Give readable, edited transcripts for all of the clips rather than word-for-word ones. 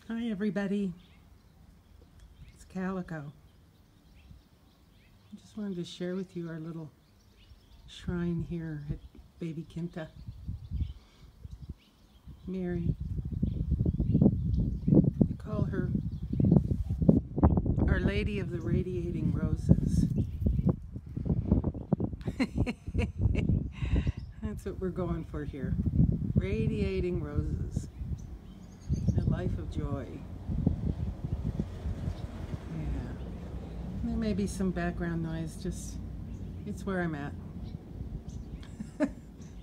Hi everybody, it's Calico. I just wanted to share with you our little shrine here at Baby Kinta. Mary, we call her Our Lady of the Radiating Roses. That's what we're going for here. Radiating roses. A life of joy. Yeah. There may be some background noise, just it's where I'm at.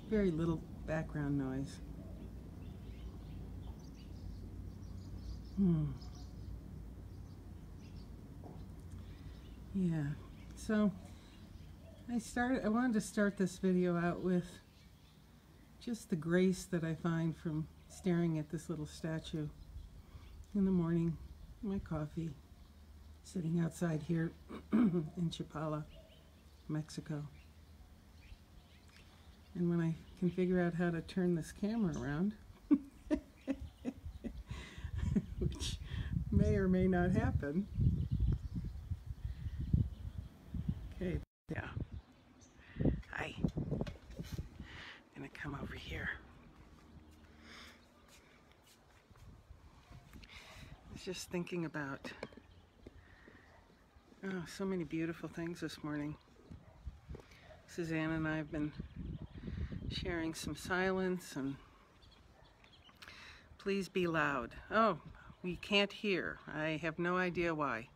Very little background noise. Yeah. So I wanted to start this video out with just the grace that I find from staring at this little statue in the morning, my coffee, sitting outside here in Chapala, Mexico. And when I can figure out how to turn this camera around, which may or may not happen. Okay, yeah. Hi. I'm gonna come over here. I was just thinking about so many beautiful things this morning. Suzanne and I have been sharing some silence and please be loud. Oh, we can't hear. I have no idea why.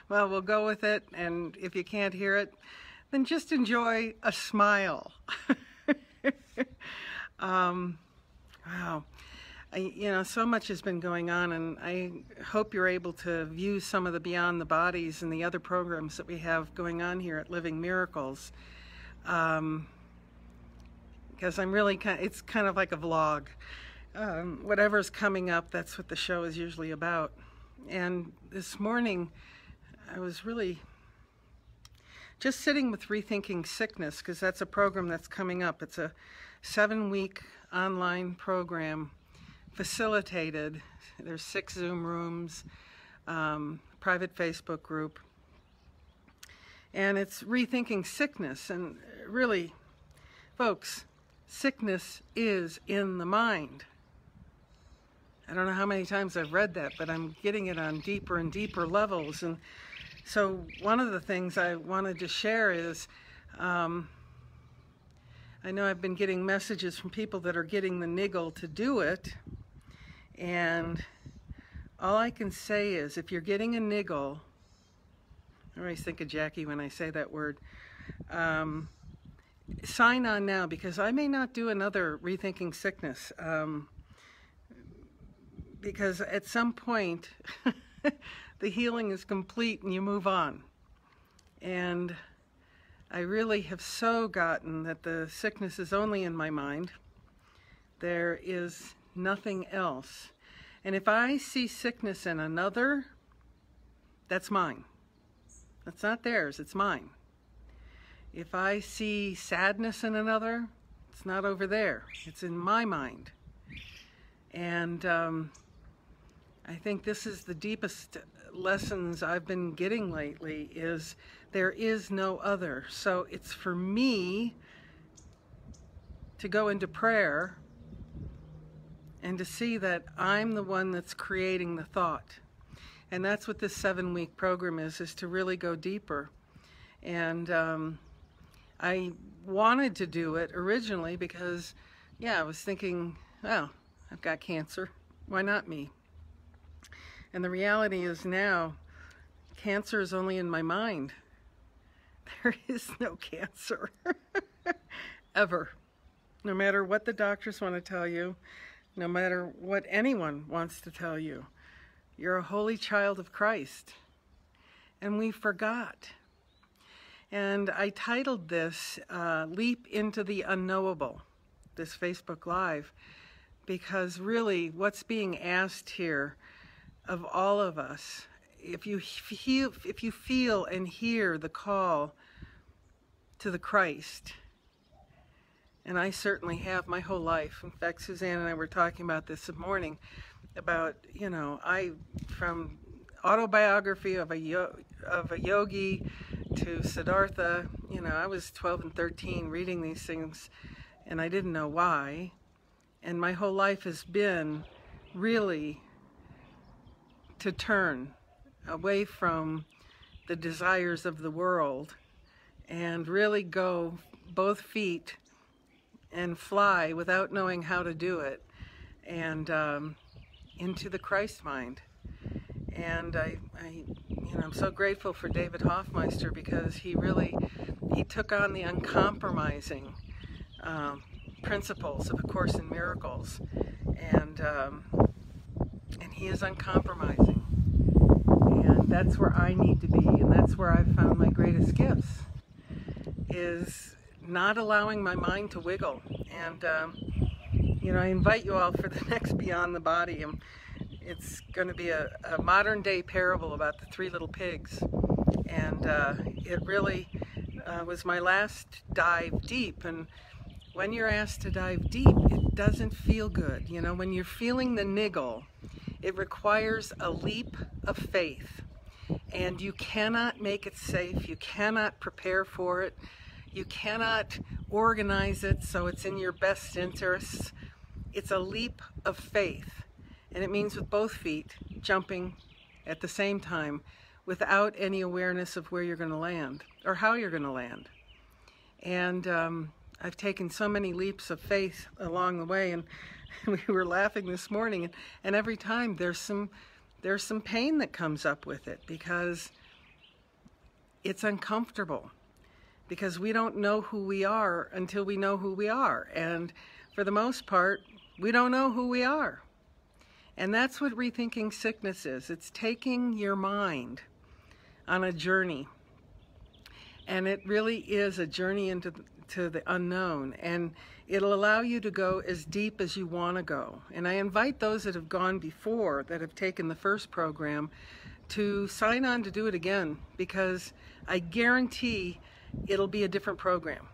Well, we'll go with it, and if you can't hear it, then just enjoy a smile. Wow. So much has been going on, and I hope you're able to view some of the Beyond the Bodies and the other programs that we have going on here at Living Miracles. Because I'm really it's kind of like a vlog. Whatever's coming up, that's what the show is usually about. And this morning, I was really just sitting with Rethinking Sickness, because that's a program that's coming up. It's a 7-week online program, facilitated. There's 6 Zoom rooms, private Facebook group, and it's Rethinking Sickness. And really, folks, sickness is in the mind. I don't know how many times I've read that, but I'm getting it on deeper and deeper levels. And so one of the things I wanted to share is, I know I've been getting messages from people that are getting the niggle to do it. And all I can say is, if you're getting a niggle, I always think of Jackie when I say that word, sign on now, because I may not do another Rethinking Sickness. Because at some point, the healing is complete and you move on. And I really have so gotten that the sickness is only in my mind. There is nothing else. And if I see sickness in another, that's mine. That's not theirs, it's mine. If I see sadness in another, it's not over there, it's in my mind. And I think this is the deepest lessons I've been getting lately, is there is no other. So it's for me to go into prayer and to see that I'm the one that's creating the thought. And that's what this 7-week program is to really go deeper. And I wanted to do it originally because, yeah, I was thinking, well, I've got cancer. Why not me? And the reality is now, cancer is only in my mind. There is no cancer, ever. No matter what the doctors want to tell you, no matter what anyone wants to tell you, you're a holy child of Christ. And we forgot. And I titled this, Leap into the Unknowable, this Facebook Live, because really what's being asked here of all of us, if you feel and hear the call to the Christ, And I certainly have my whole life. In fact, Suzanne and I were talking about this morning, about, from autobiography of a yogi to Siddhartha, I was 12 and 13 reading these things, and I didn't know why. And my whole life has been really to turn away from the desires of the world and really go both feet and fly without knowing how to do it, and into the Christ mind. And I'm so grateful for David Hoffmeister, because he took on the uncompromising principles of A Course in Miracles, and he is uncompromising, and that's where I need to be, and that's where I've found my greatest gifts, is not allowing my mind to wiggle. And I invite you all for the next Beyond the Body. It's going to be a modern day parable about the three little pigs, and it really was my last dive deep. And when you're asked to dive deep, it doesn't feel good. When you're feeling the niggle, it requires a leap of faith, and you cannot make it safe. You cannot prepare for it. You cannot organize it so it's in your best interests. It's a leap of faith, and it means with both feet jumping at the same time without any awareness of where you're going to land or how you're going to land. And I've taken so many leaps of faith along the way, and we were laughing this morning, and every time there's some pain that comes up with it, because it's uncomfortable, because we don't know who we are until we know who we are, and for the most part we don't know who we are. And that's what rethinking sickness is. It's taking your mind on a journey, and it really is a journey into the unknown, and it'll allow you to go as deep as you want to go. And I invite those that have gone before, that have taken the first program, to sign on to do it again, because I guarantee it'll be a different program.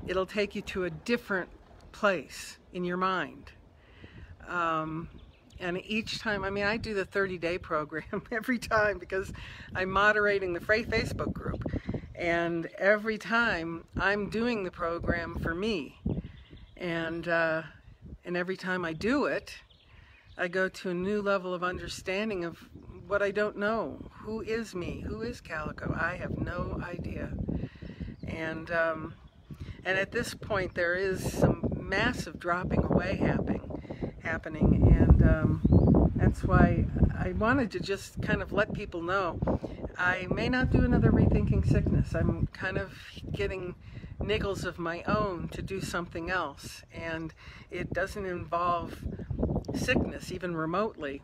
It'll take you to a different place in your mind. And each time, I do the 30-day program every time, because I'm moderating the Facebook group. And every time I'm doing the program for me. And every time I do it, I go to a new level of understanding of what I don't know. Who is me? Who is Calico? I have no idea. And at this point, there is some massive dropping away happening, and that's why I wanted to just kind of let people know I may not do another Rethinking Sickness. I'm kind of getting niggles of my own to do something else, and it doesn't involve sickness even remotely.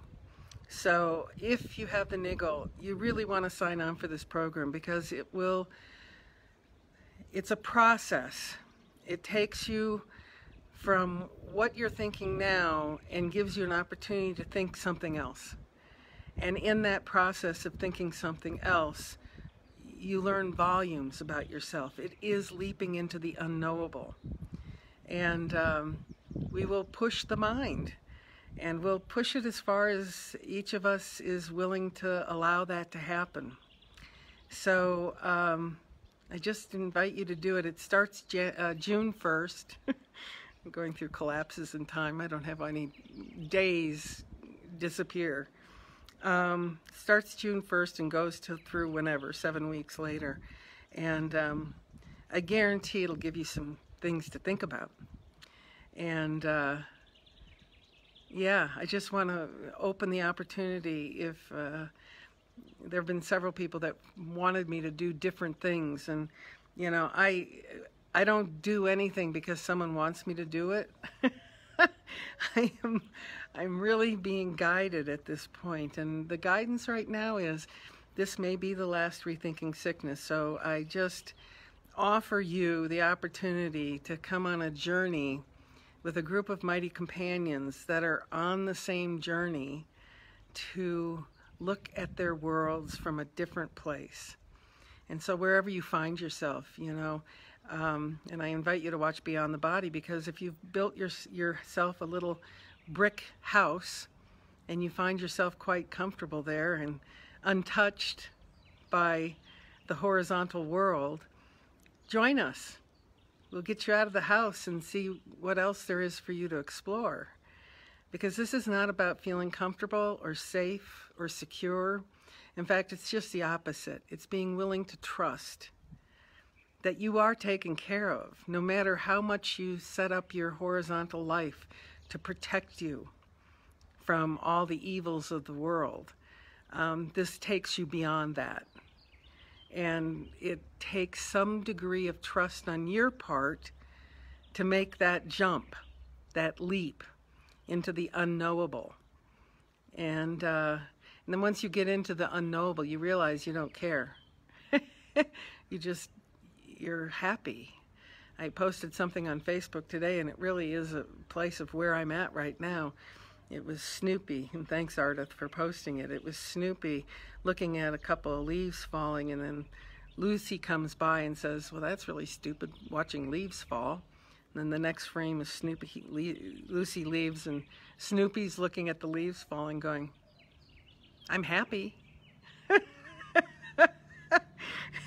So if you have the niggle, you really want to sign on for this program, because it's a process. It takes you from what you're thinking now and gives you an opportunity to think something else. And in that process of thinking something else, you learn volumes about yourself. It is leaping into the unknowable. And we will push the mind, and we'll push it as far as each of us is willing to allow that to happen. So I just invite you to do it. It starts June 1st. I'm going through collapses in time. I don't have any days disappear. Starts June 1st and goes through whenever, 7 weeks later. And I guarantee it'll give you some things to think about. And yeah, I just want to open the opportunity. If there have been several people that wanted me to do different things, and I don't do anything because someone wants me to do it. I'm really being guided at this point, and the guidance right now is this may be the last Rethinking Sickness. So I just offer you the opportunity to come on a journey with a group of mighty companions that are on the same journey, to look at their worlds from a different place. And so wherever you find yourself, you know, and I invite you to watch Beyond the Body, because if you've built yourself a little brick house and you find yourself quite comfortable there and untouched by the horizontal world, join us. We'll get you out of the house and see what else there is for you to explore. Because this is not about feeling comfortable or safe or secure. In fact, it's just the opposite. It's being willing to trust that you are taken care of, no matter how much you set up your horizontal life to protect you from all the evils of the world. This takes you beyond that. And it takes some degree of trust on your part to make that jump, that leap into the unknowable. And then once you get into the unknowable, you realize you don't care. You're happy. I posted something on Facebook today, and it really is a place of where I'm at right now. It was Snoopy, and thanks, Ardith, for posting it. It was Snoopy looking at a couple of leaves falling, and then Lucy comes by and says, well, that's really stupid, watching leaves fall. And then the next frame is Lucy leaves, and Snoopy's looking at the leaves falling, going, I'm happy.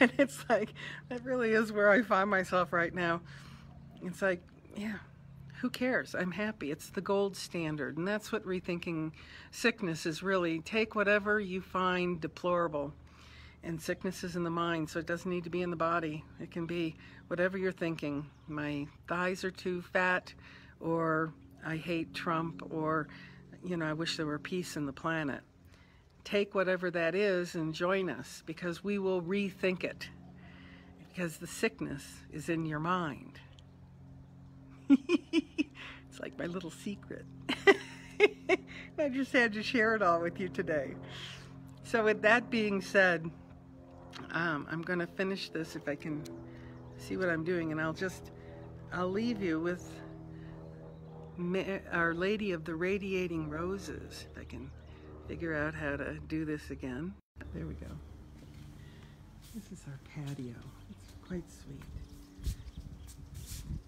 And it's like, that really is where I find myself right now. It's like, yeah, who cares? I'm happy. It's the gold standard. And that's what rethinking sickness is really. Take whatever you find deplorable. And sickness is in the mind, so it doesn't need to be in the body. It can be whatever you're thinking. My thighs are too fat, or I hate Trump, or, you know, I wish there were peace in the planet. Take whatever that is and join us, because we will rethink it. Because the sickness is in your mind. It's like my little secret. I just had to share it all with you today. So with that being said, I'm going to finish this if I can see what I'm doing, and I'll leave you with Our Lady of the Radiating Roses, if I can figure out how to do this again. There we go. This is our patio. It's quite sweet.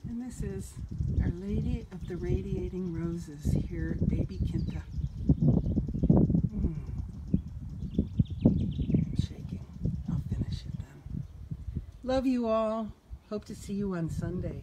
And this is Our Lady of the Radiating Roses here at Baby Quinta. I'm shaking. I'll finish it then. Love you all. Hope to see you on Sunday.